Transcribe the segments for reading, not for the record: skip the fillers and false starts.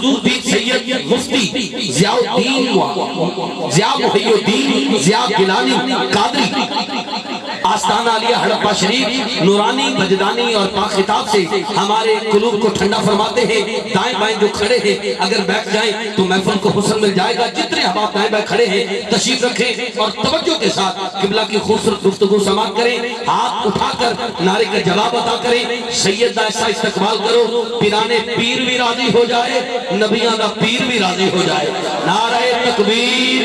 حضور پیر سید مفتی ضیاء محی الدین ضیاء گیلانی قادری آستانہ علیہ ہڑپا شریف نورانی بجدانی اور پاک خطاب سے ہمارے قلوب کو ٹھنڈا فرماتے ہیں. دائیں بائیں جو کھڑے ہیں اگر بیٹھ جائیں تو محفل کو حسن مل جائے گا. جتنے احباب دائیں بائیں کھڑے ہیں تشریف رکھیں اور توجہ کے ساتھ قبلہ کی خوبصورت گفتگو سماعت کریں. ہاتھ اٹھا کر نعرے کا جواب عطا کریں. سید دا ایسا استقبال کرو پیرانے پیر بھی راضی ہو جائے, نبیان دا پیر بھی راضی ہو جائے. نعرہ تکبیر,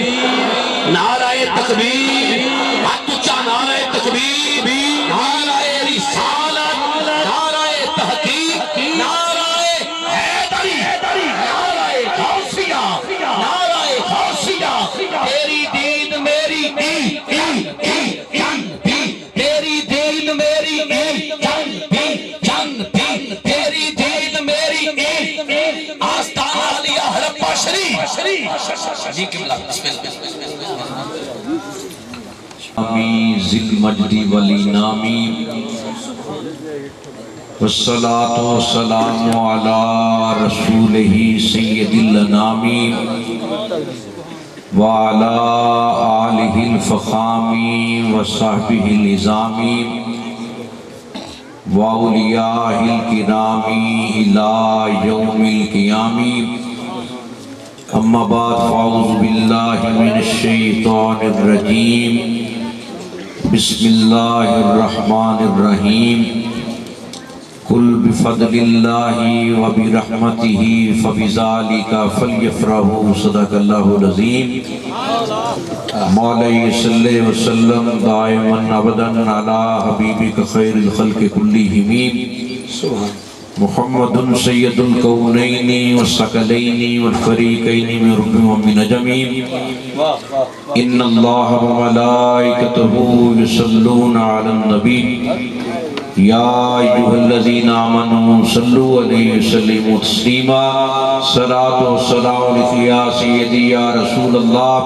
نعرہ تکبیر, ہاتھ اونچا نعرہ تکبیر, نعرہ رسالت, نعرہ تحقیق, نعرہ حیدری, نعرہ غوثیہ, نعرہ غوثیہ. تیری دید میری تیری دید میری تیری دید میری آستانہ علیہ ہڑپا شریف. جی قبلہ بسم اللہ. آمین ذل مجدی ولی نامی والصلاة والسلام علی رسولہ سید الانامی وعلی آلہ الفخامی وصحبہ العظامی واولیاء الکرامی الی یوم القیامی. اما بعد فاعوذ باللہ من الشیطان الرجیم. بسم اللہ الرحمن الرحیم. قل بفضل اللہ وبرحمتہ فبذالک فلیفرحوا. صدق اللہ العظیم. مولا صلی وسلم دائما ابدا علی حبیبک خیر الخلق کلہم محمد سید الکونین والثقلین والفریقین من رب و من عجم. ان اللہ وملائکتہ یصلون علی النبی یا ایھا الذین آمنوا صلوا علیہ وسلموا تسلیما. صلاۃ و سلام علیک یا سیدی یا رسول اللہ,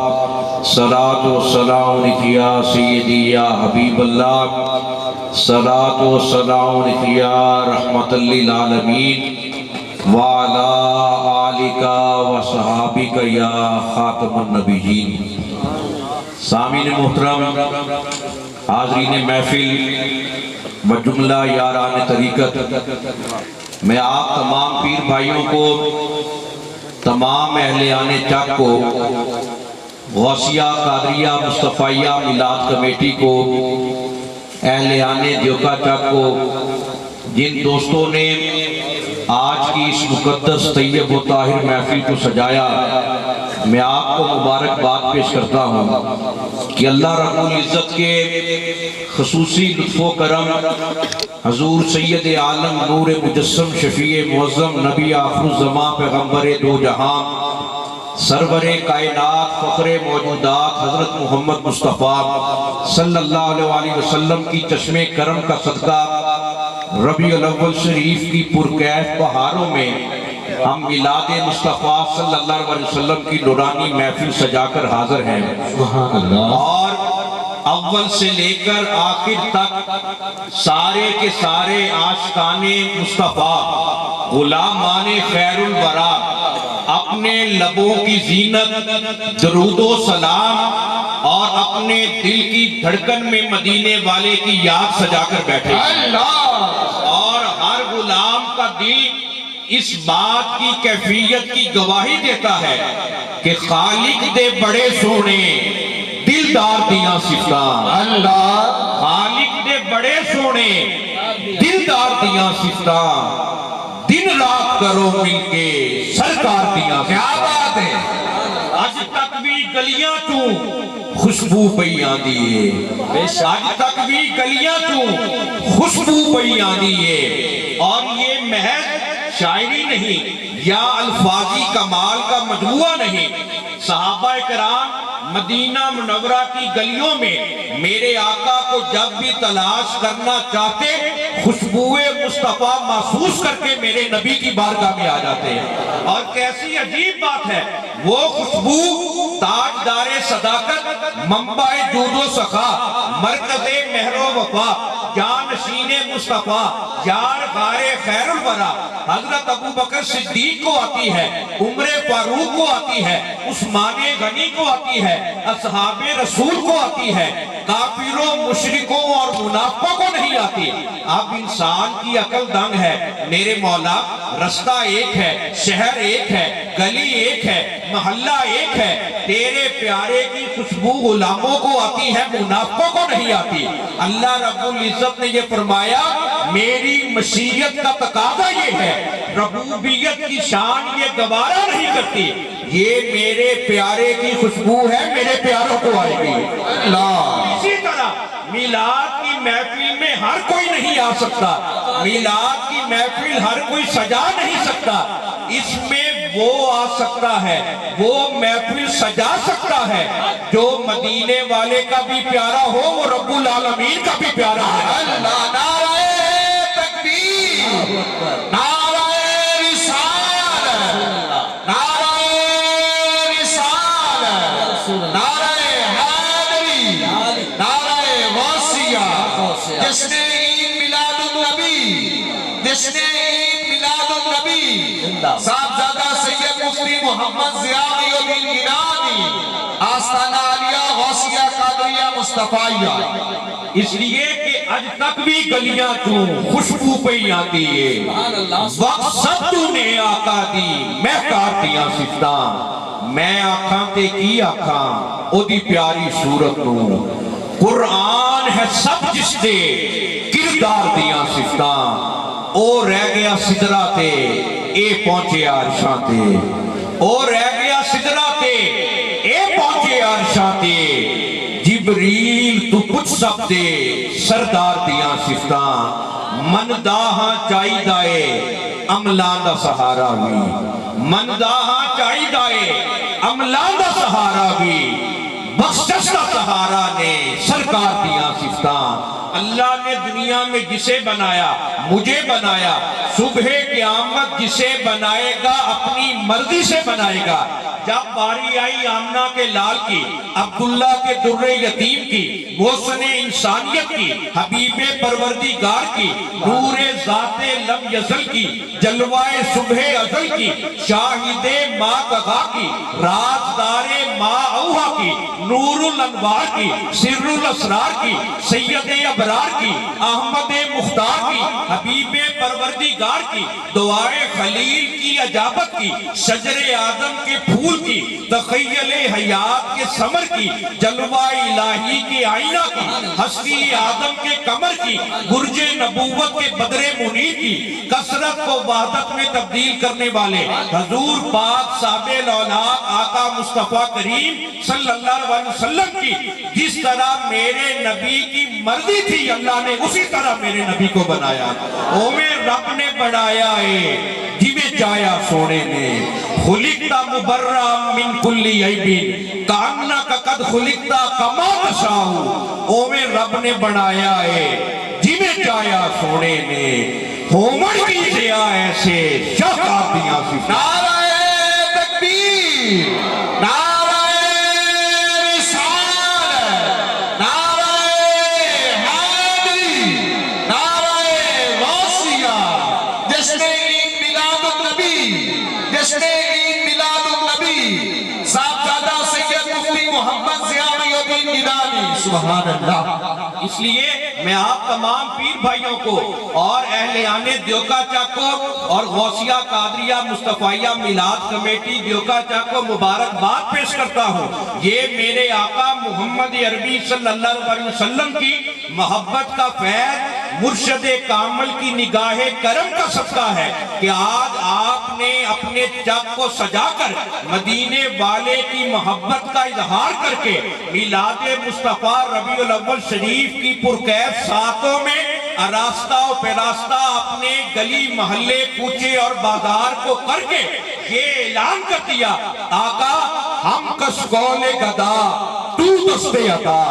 صلاۃ و سلام علیک یا سیدی یا حبیب اللہ, صلاۃ و سلام علیک یا رحمت للعالمین وعلی آلک و صحابک یا خاتم النبیین. سامعین محترم, حاضرین محفل و جملہ یاران طریقت, میں آپ تمام پیر بھائیوں کو, تمام اہلیان چک کو, غوثیہ قادریہ مصطفیہ میلاد کمیٹی کو, اہلیان دیوکا چک کو, جن دوستوں نے آج کی اس مقدس طیب و طاہر محفل کو سجایا, میں آپ کو مبارکباد پیش کرتا ہوں کہ اللہ رب العزت کے خصوصی لطف و کرم حضور سید عالم نور مجسم شفیع معظم نبی آخر الزمان پیغمبر دو جہاں سرور کائنات فخر موجودات حضرت محمد مصطفیٰ صلی اللہ علیہ وسلم کی چشم کرم کا صدقہ ربیع الاول شریف کی پرکیف بہاروں میں ہم میلاد مصطفیٰ صلی اللہ علیہ وسلم کی نورانی محفل سجا کر حاضر ہیں. اور اول سے لے کر آخر تک سارے کے سارے عاشقان مصطفیٰ غلامان خیر الورا اپنے لبوں کی زینت درود و سلام اور اپنے دل کی دھڑکن میں مدینے والے کی یاد سجا کر بیٹھے. اور ہر غلام کا دل اس بات کی کیفیت کی گواہی دیتا ہے کہ خالق دے بڑے سونے دلدار دیاں صفتاں, خالق دے بڑے سونے دلدار دیاں صفتاں, دن رات کرو مل کے سرکار دیاں. کیا بات ہے, آج تک بھی گلیاں تو خوشبو پئی آندی ہے, آج تک بھی گلیاں تو خوشبو پئی آندی ہے. اور یہ محض شاعری نہیں یا الفاظی کمال کا مجموعہ نہیں, صحابہ کرام مدینہ منورہ کی گلیوں میں میرے آقا کو جب بھی تلاش کرنا چاہتے خوشبوئے مصطفیٰ محسوس کر کے میرے نبی کی بارگاہ میں آ جاتے ہیں۔ اور کیسی عجیب بات ہے، وہ خوشبو تاجدار صداقت، منبع جود و سخا، مرکز مہر و وفا، جانشین مصطفیٰ، یار غار خیر الورا، حضرت ابوبکر صدیق کو آتی ہے، عمر فاروق کو آتی ہے، عثمان غنی کو آتی ہے، اصحاب رسول کو آتی ہے، کافروں مشرکوں اور منافقوں کو نہیں آتی۔ اب انسان کی عقل دنگ ہے، میرے مولا رستہ ایک ہے، شہر ایک ہے، گلی ایک ہے، محلہ ایک ہے، تیرے پیارے کی خوشبو غلاموں کو آتی ہے، منافقوں کو نہیں آتی۔ اللہ رب العزت نے یہ فرمایا میری مشیت کا تقاضا یہ ہے، ربوبیت کی شان یہ گوارا نہیں کرتی، یہ میرے پیارے کی خوشبو ہے، میرے پیاروں کو آئے گی۔ اسی طرح میلاد کی محفل میں ہر کوئی نہیں آ سکتا، میلاد کی محفل ہر کوئی سجا نہیں سکتا، اس میں وہ آ سکتا ہے، وہ محفل سجا سکتا ہے جو مدینے والے کا بھی پیارا ہو، وہ رب العالمین کا بھی پیارا ہے۔ اللہ نعرہ تکبیر، نعرہ رسالت، نعرہ رسالت، نعرہ حیدری، نعرہ غوثیہ، جس نے عید میلاد النبی، جس نے عید میلاد النبی صاحبزادہ سید مفتی محمد ضیاء الدین گیلانی آستانہ عالیہ غوثیہ قادریہ مصطفیہ، اس لیے کہ اج تک بھی گلیاں تو خوشبو پہ آتی ہے، وقت سب تو نے آقا دی مہکار دیاں صفتاں، میں آکھاں تے کی آکھاں او دی پیاری صورت نو، قرآن ہے سب جس دے کردار دیاں صفتاں، او رہ گیا سدرہ تے اے پہنچے عرشاں تے، او رہ گیا سدرہ تے اے پہنچے عرشاں تے، جبریل تو کچھ سب دے سردار دیاں صفتاں، من داہاں چاہی دائے عملان دا سہارا بھی، من داہاں چاہی دائے عملان دا سہارا بھی، بخشش دا سہارا نے سرکار دیاں صفتاں۔ اللہ نے دنیا میں جسے بنایا مجھے بنایا، صبح قیامت جسے بنائے گا اپنی مرضی سے بنائے گا۔ جب باری آئی آمنہ کے لال کی، عبداللہ کے در یتیم کی، محسن انسانیت کی، حبیب پروردگار کی، نور ذات لم یزل کی، جلوہ صبح ازل کی، شاہد ما تغا کی، رازدار ما اوہا کی، نور الانوار کی، سر الاسرار کی، سید ابرار کی، احمد مختار کی، حبیب پروردگار کی، دعائے خلیل کی اجابت کی، شجر آدم کے پھول کی، تخیل حیات کے ثمر کی، جلوہ الہی کے آئینہ کی، ہستی آدم کے کمر کی، برج نبوت کے بدر منیر کی، کثرت کو وحدت میں تبدیل کرنے والے حضور پاک صاحب الاولاد آقا مصطفیٰ کریم صلی اللہ علیہ وسلم کی جس طرح میرے نبی کی مرضی تھی، اللہ نے اسی طرح میرے نبی کو بنایا۔ اومیں رب نے بڑھایا ہے جیوے چایا سونے نے، خلقتا مبرہ من کلی عیبین کانکا قد خلقتا کما تشاؤ، اومیں رب نے بنایا ہے جیوے چایا سونے نے، ہومر کی زیا ایسے شاہکار دیاں صفتاں۔ نعرہ تکبیر، نعرہ رسالت، نعرہ حیدری، نعرہ غوثیہ، جس نے عید میلاد النبی، جس نے عید میلاد النبی صاحبزادہ سید مفتی محمد ضیاء الدین گیلانی، سبحان اللہ۔ اس لیے میں آپ تمام پیر بھائیوں کو اور اہلیان دیوکا چک کو اور غوثیہ قادریہ مصطفیہ میلاد کمیٹی دیوکا چک کو مبارکباد پیش کرتا ہوں۔ یہ میرے آقا محمد عربی صلی اللہ علیہ وسلم کی محبت کا فیض، مرشد کامل کی نگاہ کرم کا صدقہ ہے کہ آج آپ نے اپنے چک کو سجا کر مدینے والے کی محبت کا اظہار کر کے میلاد مصطفیٰ ربیع الاول شریف کی پرکیف ساعتوں میں آراستہ و پیراستہ اپنے گلی محلے کوچے اور بازار کو کر کے یہ اعلان کر دیا، آقا ہم کشکول گدا تو دستے عطا،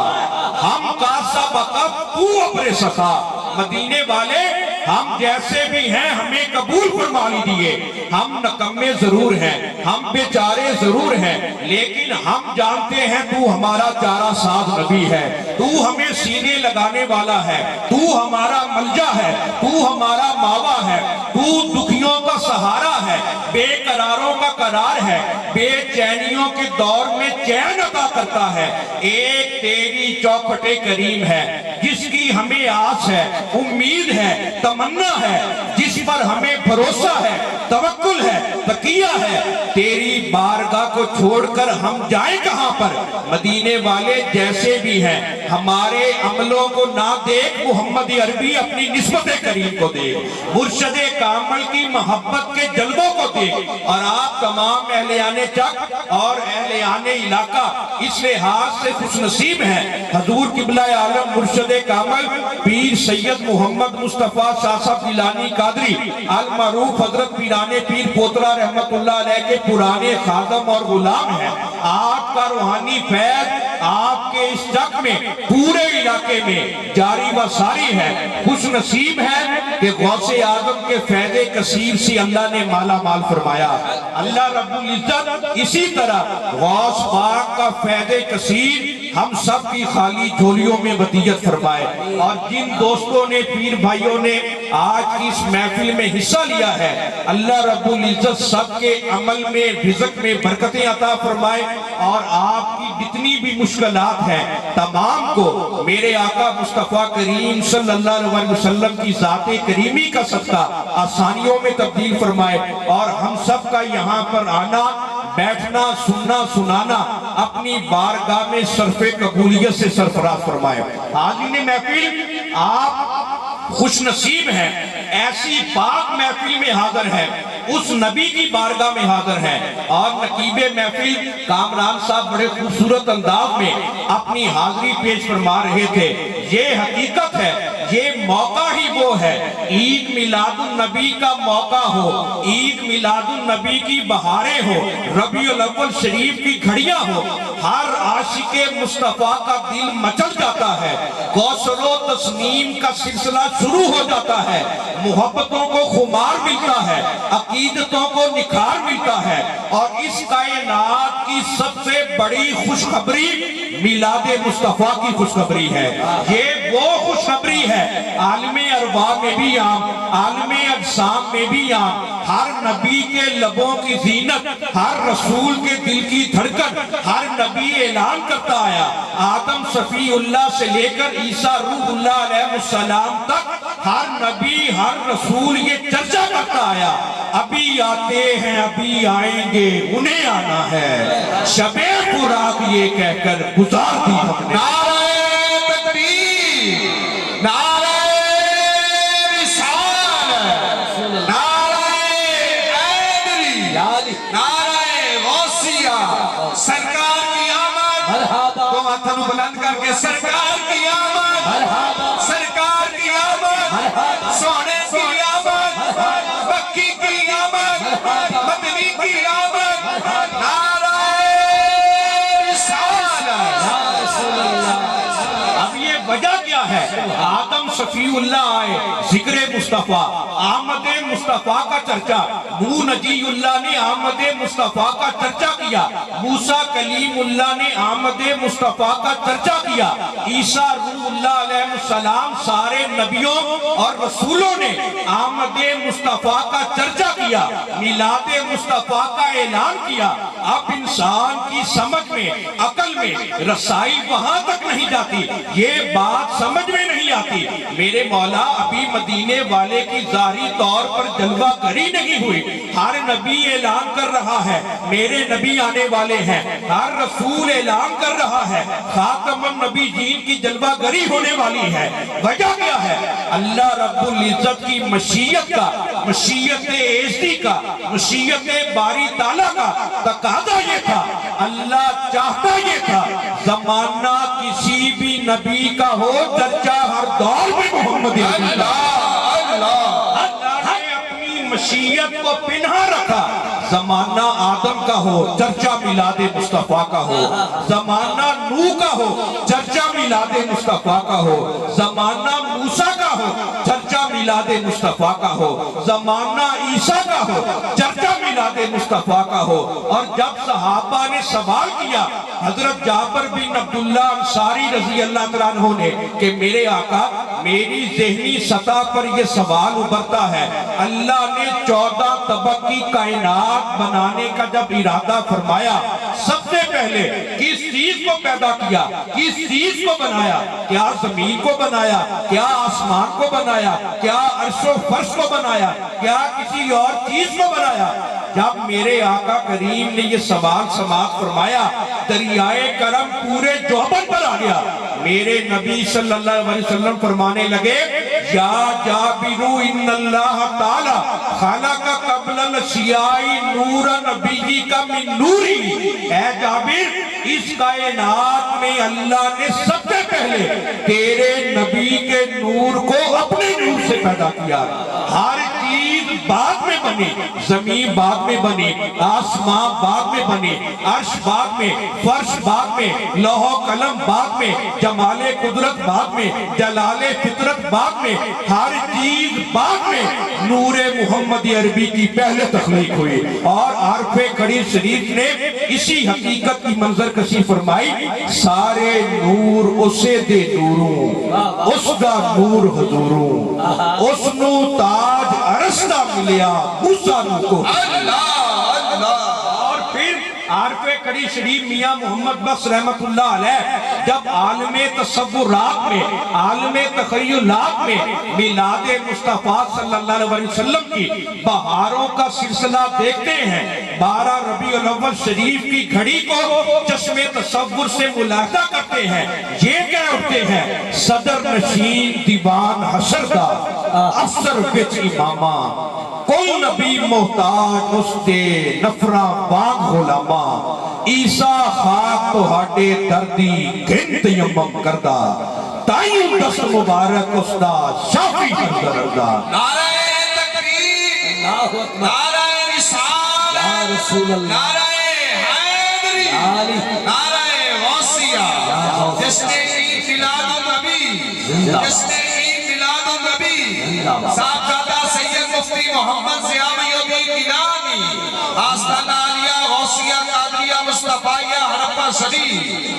ہم کاسا بقب تو ابر سخا۔ مدینے والے ہم جیسے بھی ہیں ہمیں قبول فرما لیجیے، ہم نکمے ضرور ہیں، ہم بیچارے ضرور ہیں، لیکن ہم جانتے ہیں تو ہمارا چارہ ساز نبی ہے، تو ہمیں سینے لگانے والا ہے، تو ہمارا ملجا ہے، تو ہمارا ماوا ہے، تو دکھیوں کا سہارا ہے، بے قراروں کا قرار ہے، بے چینیوں کے دور میں چین عطا کرتا ہے۔ ایک تیری چوکھٹ کریم ہے جس کی ہمیں آس ہے، امید ہے، تمنا ہے، جس پر ہمیں بھروسہ ہے، توکل ہے، تقیہ ہے۔ تیری بارگاہ کو چھوڑ کر ہم جائیں کہاں پر؟ مدینے والے جیسے بھی ہیں ہمارے عملوں کو نہ دیکھ، محمد عربی اپنی نسبت کریم کو دیکھ، مرشد کامل کی محبت کے جلووں کو دیکھ، اور آپ تمام اہلیان چک اور اہلیان علاقہ اس لحاظ سے خوش نصیب ہیں، حضور قبلہ عالم مرشد کامل پیر سید محمد مصطفیٰ شاہ صاحب گیلانی قادری المعروف حضرت پیران پیر پوترا رحمت اللہ علیہ کے پرانے خادم اور غلام ہیں۔ آپ کا روحانی فیض آپ کے اس چک میں پورے علاقے میں جاری و ساری ہے۔ خوش نصیب ہے کہ غوث اعظم کے فیض کثیر سے اللہ نے مالا مال فرمایا۔ اللہ رب العزت اسی طرح غوث پاک کا فیض کثیر ہم سب کی خالی جھولیوں میں ودیعت فرمائے۔ اور جن دوستوں نے، پیر بھائیوں نے آج کی اس محفل میں حصہ لیا ہے، اللہ رب العزت سب کے عمل میں، رزق میں برکتیں عطا فرمائے، اور آپ کی جتنی بھی مشکلات ہیں تمام کو میرے آقا مصطفیٰ کریم صلی اللہ علیہ وسلم کی ذات کریمی کا صدقہ آسانیوں میں تبدیل فرمائے، اور ہم سب کا یہاں پر آنا، بیٹھنا، سننا، سنانا اپنی بارگاہ میں صرف قبولیت سے سرفراز فرمائے۔ حاضرین محفل، آپ خوش نصیب ہیں، ایسی پاک محفل میں حاضر ہیں، اس نبی کی بارگاہ میں حاضر ہیں، اور نقیب محفل کامران صاحب بڑے خوبصورت انداز میں اپنی حاضری پیش فرما رہے تھے۔ یہ حقیقت ہے، یہ موقع ہی وہ ہے، عید میلاد النبی کا موقع ہو، عید میلاد النبی کی بہاریں ہو، ربیع الاول شریف کی گھڑیاں ہو، ہر عاشق مصطفیٰ کا دل مچل جاتا ہے، کوثر و تسنیم کا سلسلہ شروع ہو جاتا ہے، محبتوں کو خمار ملتا ہے، عقیدتوں کو نکھار ملتا ہے، اور اس کائنات کی سب سے بڑی خوشخبری میلاد مصطفیٰ کی خوشخبری ہے۔ یہ وہ خوشخبری ہے عالم ارواح میں بھی عام، عالم اجسام میں بھی عام، ہر نبی کے لبوں کی زینت، ہر رسول کے دل کی دھڑکن، ہر نبی اعلان کرتا آیا، آدم صفی اللہ سے لے کر عیسیٰ روح اللہ علیہ السلام تک ہر نبی، ہر رسول یہ چرچا کرتا آیا، ابھی آتے ہیں، ابھی آئیں گے، انہیں آنا ہے، شب فراق یہ کہہ کر گزار دی ہم نے۔ نعرہ تکبیر، نعرہ رسالت، نعرہ حیدری، نعرہ غوثیہ، سرکار کی آمد، تو ہاتھوں بلند کر کے سرکار کی آمد، سرکار کی آمد، سونے کی آمد، بکی کی آمد، مدنی کی آمد، نعرہ رسالت۔ اب یہ وجہ کیا ہے؟ آدم صفی اللہ آئے، ذکر مصطفیٰ، آمد مصطفیٰ کا چرچا، نوح نجی اللہ نے آمد مصطفیٰ کا چرچا کیا، موسیٰ کلیم اللہ نے آمد مصطفیٰ کا چرچا کیا، عیسیٰ روح اللہ علیہ السلام، سارے نبیوں اور رسولوں نے آمد مصطفیٰ کا چرچا کیا، میلاد مصطفیٰ کا اعلان کیا۔ اب انسان کی سمجھ میں، عقل میں رسائی وہاں تک نہیں جاتی، یہ بات سمجھ میں نہیں آتی، میرے مولا ابھی مدینے والے کی ظاہری طور پر جلوہ گری نہیں ہوئی، ہر نبی اعلان کر رہا ہے میرے نبی آنے والے ہیں، ہر رسول اعلان کر رہا ہے خاتم النبی جین کی جلوہ گری ہونے والی ہے۔ وجہ کیا ہے؟ اللہ رب العزت کی مشیت کا، مشیت ایزدی کا، مشیت باری تعالیٰ کا تقاضا یہ تھا، اللہ چاہتا یہ تھا زمانہ کسی بھی نبی کا ہو، چرچا ہر دور میں محمد عربی۔ اللہ نے اپنی مشیت کو پنہا رکھا، زمانہ آدم کا ہو چرچا میلاد مصطفیٰ کا ہو، زمانہ نوح کا ہو چرچا میلاد مصطفیٰ کا ہو، زمانہ موسیٰ کا ہو چرچا میلاد مصطفیٰ کا ہو، زمانہ عیسیٰ کا ہو چرچا میلاد مصطفیٰ کا ہو۔ اور جب صحابہ نے سوال کیا حضرت جابر بن عبداللہ انصاری رضی اللہ عنہ نے کہ میرے آقا میری ذہنی سطح پر یہ سوال ابھرتا ہے، اللہ نے 14 طبق کی کائنات بنانے کا جب ارادہ فرمایا سب سے پہلے کس چیز کو پیدا کیا، کس چیز کو بنایا؟ کیا زمین کو بنایا؟ کیا آسمان کو بنایا؟ کیا عرش و فرش کو بنایا؟ کیا کسی اور چیز کو بنایا؟ جب میرے آقا کریم نے یہ سوال سماعت فرمایا دریائے کرم پورے جوہبن پر آ گیا۔ میرے نبی صلی اللہ علیہ وسلم فرمانے لگے یا جابر ان اللہ تعالی خلق قبل الاشیاء نور نبی کا من نوری، اے جابر اس کائنات میں اللہ نے سب سے پہلے تیرے نبی کے نور کو اپنے نور سے پیدا کیا۔ ہر چیز بعد میں بنی، زمین بعد میں بنی، آسمان بعد میں بنی، عرش بعد میں، فرش بعد میں، لوح و قلم بعد میں، جمال قدرت بعد میں، جلال فطرت بعد میں، ہر چیز بعد میں۔ نور محمد عربی کی پہلے تخلیق ہوئی اور عارف کڑی شریف نے اسی حقیقت کی منظر کشی فرمائی، سارے نور اسے دے نوروں اس دا نور حضوروں، اس نو تاج عرصدہ ملیا موسیٰ نو کو۔ اور پھر عارف کڑی شریف میاں محمد بخش رحمت اللہ علیہ جب عالم تصورات میں، عالم تخیلات میں میلاد مصطفیٰ صلی اللہ علیہ وسلم کی بہاروں کا سلسلہ دیکھتے ہیں، 12 ربیع الاول شریف کی گھڑی کو چشم تصور سے ملاحظہ کرتے ہیں، یہ کہہ اٹھتے ہیں صدر نشین دیوان حشر دا افسر وچ امامہ، کوئی نبی محتاج اس دے نفرہ باغ غلامہ، عیسیٰ خاک تو ہاٹے دردی گھن تیمم کردہ، تائیوں دست مبارک اس دا شافی کردہ۔ نعرہ تکبیر، نعرہ رسالت، نعرہ حیدری، نعرہ غوثیہ، جس نے عید میلاد النبی، جس نے عید میلاد النبی صاحبزادہ سید مفتی محمد ضیاء الدین گیلانی، آستانہ عالیہ غوثیہ قادریہ مصطفیہ ہڑپہ شریف۔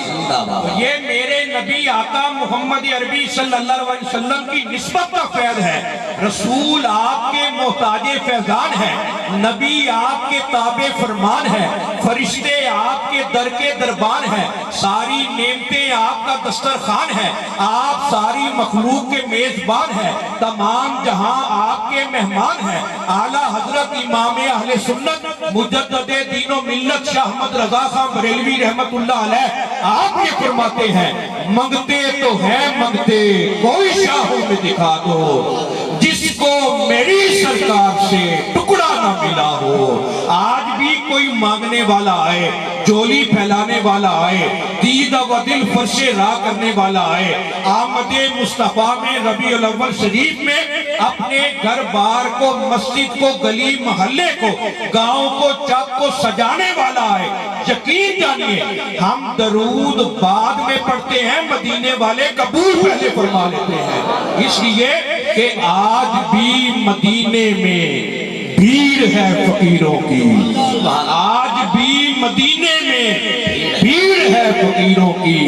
یہ میرے نبی آقا محمد عربی صلی اللہ علیہ وسلم کی نسبت کا فیض ہے، رسول آپ کے محتاج فیضان ہیں، نبی آپ کے تابع فرمان ہیں، فرشتے آپ کے در کے دربان ہیں، ساری نعمتیں آپ کا دسترخوان ہے، آپ ساری مخلوق کے میزبان ہیں، تمام جہاں آپ کے مہمان ہیں۔ اعلیٰ حضرت امام اہل سنت مجدد دین و ملت شاہ احمد رضا خان بریلوی رحمت اللہ علیہ آپ یہ فرماتے ہیں منگتے تو ہیں منگتے کوئی شاہوں میں دکھا دو، جس کو میری سرکار سے ٹکڑا نہ ملا ہو۔ آج بھی کوئی مانگنے والا آئے، جولی پھیلانے والا آئے، دید و دل فرش راہ کرنے والا آئے، آمد مصطفیٰ میں ربیع الاول شریف میں اپنے گھر بار کو، مسجد کو، گلی محلے کو، گاؤں کو، چک کو سجانے والا آئے، یقین جانیے ہم درود بعد میں پڑھتے ہیں، مدینے والے قبول پہلے فرما لیتے ہیں، اس لیے کہ آج بھی مدینے میں بھیڑ ہے فقیروں کی، آج بھی مدینے میں بھیڑ ہے فقیروں کی،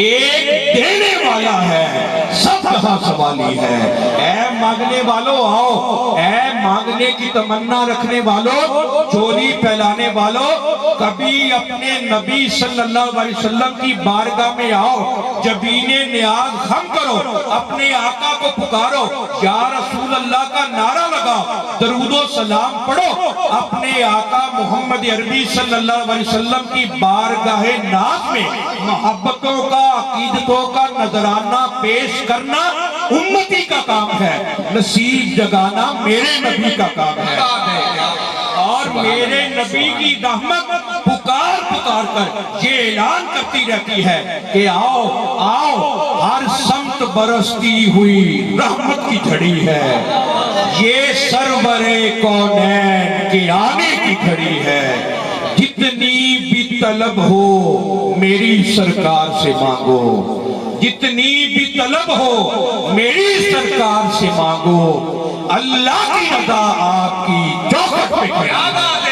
ایک دینے والا ہے سب کہاں سوالی ہے۔ اے مانگنے والوں آؤ، اے مانگنے کی تمنا رکھنے والوں، چوری پھیلانے والوں، کبھی اپنے نبی صلی اللہ علیہ وسلم کی بارگاہ میں آؤ، جبین نیاز خم کرو، اپنے آقا کو پکارو، یا رسول اللہ کا نعرہ لگاؤ، درود و سلام پڑھو، اپنے آقا محمد عربی صلی اللہ علیہ وسلم کی بارگاہ ناز میں محبتوں کا، عقیدتوں کا نذرانہ پیش کرنا امتی کا کام ہے، نصیب جگانا میرے نبی کا کام ہے۔ اور میرے نبی کی رحمت پکار پکار کر یہ اعلان کرتی رہتی ہے کہ آؤ آؤ، ہر سمت برستی ہوئی رحمت کی جھڑی ہے، یہ سرور کونین کے آنے کی گھڑی ہے، جتنی بھی طلب ہو میری سرکار سے مانگو، جتنی بھی طلب ہو میری سرکار سے مانگو، اللہ کی رضا آپ کی چوکھٹ پہ کھڑی ہے۔